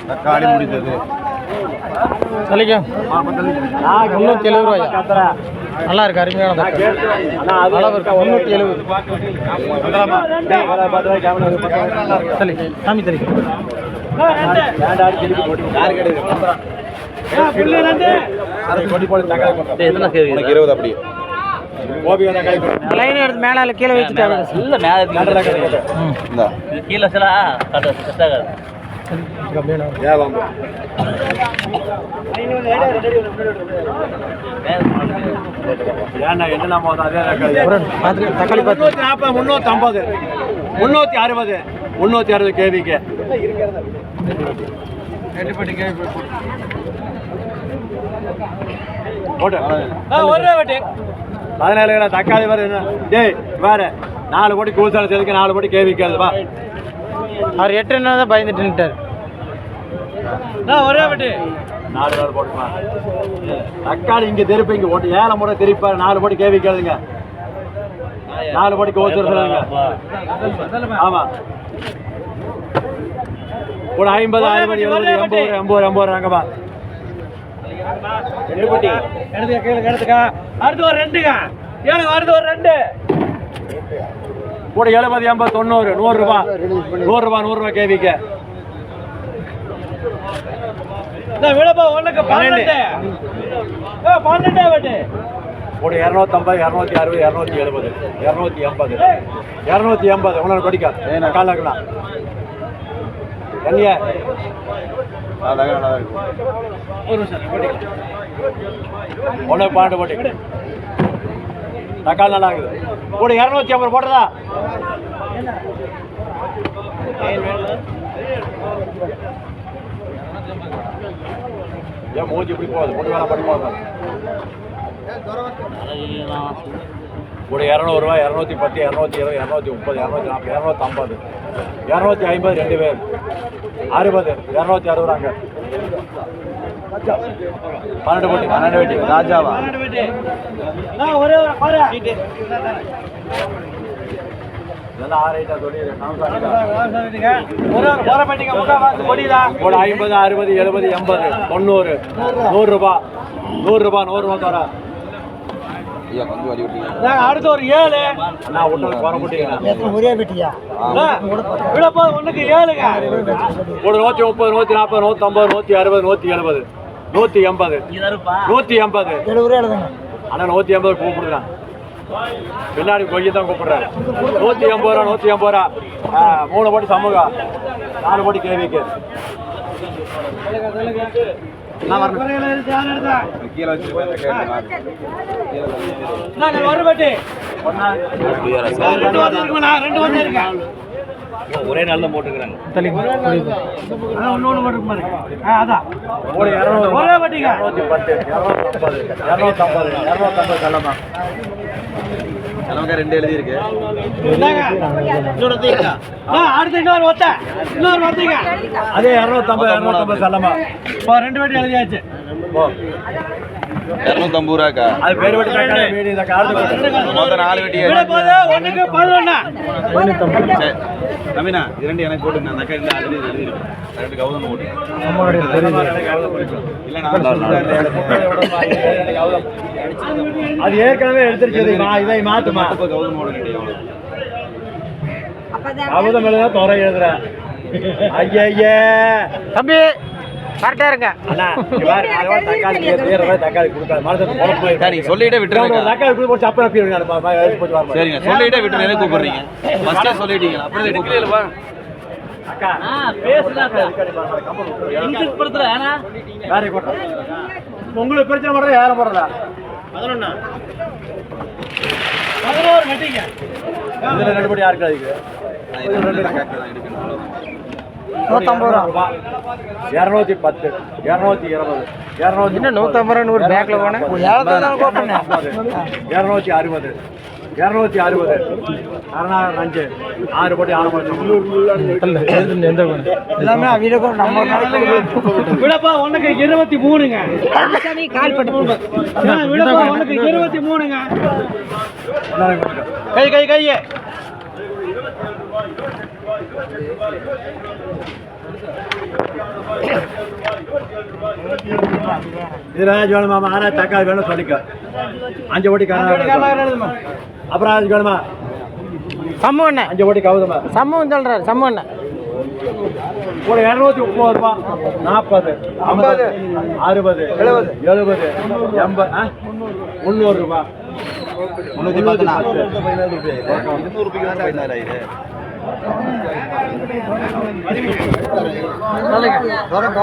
தக்காளி முடிந்தது சொல்லிக்கோ 370 ரூபாயா நல்லா இருக்கு அருமையான தக்காளி அளவு இருக்கு 370 சரி சாமி தரி அப்படி லைன் எடுத்து மேல கீழே வச்சுட்டாங்க இல்ல மேல கீழே சில தக்காளி 340 360 360 கேவிக்கு பதினேழு தக்காளி வர டேய் வேற 4 கோடி கூசால சேர்க்க 4 கோடி கேவிக்காது வா அவர் 8 என்ன தான் பயந்துட்டு நின்ட்டார் ஒரே வட்டி 4 நாள் போட்டுக்கலாம் தக்காளி இங்க திருப்பி இங்க ஓட்டு 7 முறை திருப்பாரு 4 கோடி கேவிக்காதுங்க 4 கோடி கோசர் சொல்லுங்க ஆமா ஒரு 50 60 70 80 80 ரங்கப்பா எடுத்துக்க கீழே எடுத்துக்க அடுத்து ஒரு 2ங்க ஏனுங்க அடுத்து ஒரு 2 கூட 70 80 90 100 ரூபாய் 100 ரூபாய் கேவிக்கு விடப்பா ஒண்ணுக்கு 12 வட்டி ஒரு 250 260 270 280 280 உங்களை கொடிக்கா காலாக்கலாம் தண்ணியா ஒன்று 12 போட்டி தக்காளி நல்லா இருக்குது கூட 250 போட்டதா ஏன் மூஞ்சி இப்படி போகுது ஒன்று வேலை பண்ணி போகுது கூட 200 ரூபாய் 210 220 230 240 250 250 2 பேர் 60 260 அங்க 12 போட்டி 12 வெட்டி ராஜாவா ஒரே ஒரு இதெல்லாம் 6 ஐட்டா சொல்லி ஒரு 50 60 70 80 90 100 ரூபாய் 100 ரூபாய் தர அடுத்து ஒரு 7 நான் விட்டு குறை போட்டீங்க ஒரே வெட்டியா விடப்பா ஒண்ணுக்கு 7ங்க ஒரு 130 140 150 160 180 180 ஆனா 180 கூப்பிடுறான் பின்னாடி கொஞ்சம் தான் கூப்பிடுறேன் 180 ரூபா 180 ரூபா 3 போட்டி சமூகம் 4 போட்டி கேவிக்கு ஒரே நாள்ல போட்டுக்கிறாங்க ஒரே வட்டிங்க 250 செல்லமா நமக்கு 2 எழுதி இருக்கு அடுத்து இன்னொரு வட்டிங்க அதே 250 செல்லமா 2 வட்டி எழுதியாச்சு 250 ரூபாக்கா அது பேர் வட்டி தக்காளி வீடு இந்த காலத்து மொத்தம் 4 வட்டி ஒண்ணுக்கு 11 நவீனா 2 எனக்கு போடுங்க அந்த தக்காளி ஆல்ரெடி எழுதி இருக்கு ரெண்டு கவுதம் போடு இல்ல அது ஏற்கனவே எடுத்துருச்சு இதை மாத்துமா கவுதம் போடுங்க கவுதம் எழுத துறை எழுதுறேன் ஐயா தம்பி கரெக்டா இருங்க தக்காளி கொடுக்காது நீங்க சொல்லிட்டே விட்டுருங்க தக்காளி கொடுத்து அப்ப சரிங்க சொல்லிட்டே விட்டுருங்க கூப்பிடுறீங்க ஃபர்ஸ்டே சொல்லிட்டீங்க அப்படியே எடுக்கலையா அக்கா உங்களுக்கு பிரச்சனை பண்றது யார போறதா 11 கட்டிங்க இதுல 2 படி யாருக்கு அதுக்கு 150 ரூபா 210 220 200 என்ன 150 ரூபா ஒரு பேக்ல போனே 260 260 6 போட்டி 6 எல்லாமே அவிடக்கும் நம்ம விடப்பா உனக்கு 23ங்க கால் பண்ணு விடப்பா உனக்கு 23ங்க கை இது ராஜ் வேணுமா ஆனா தக்காளி வேணும் சொல்லிக்க 5 ஓட்டி அப்புறம் ராஜ் வேணுமா சம்மண்ண 5 ஓட்டி கவுதமா சம்மன் சொல்றாரு சம்மண்ண ஒரு 230 ரூபா 40 50 60 70 80 300 ரூபா 310 சொல்லுங்க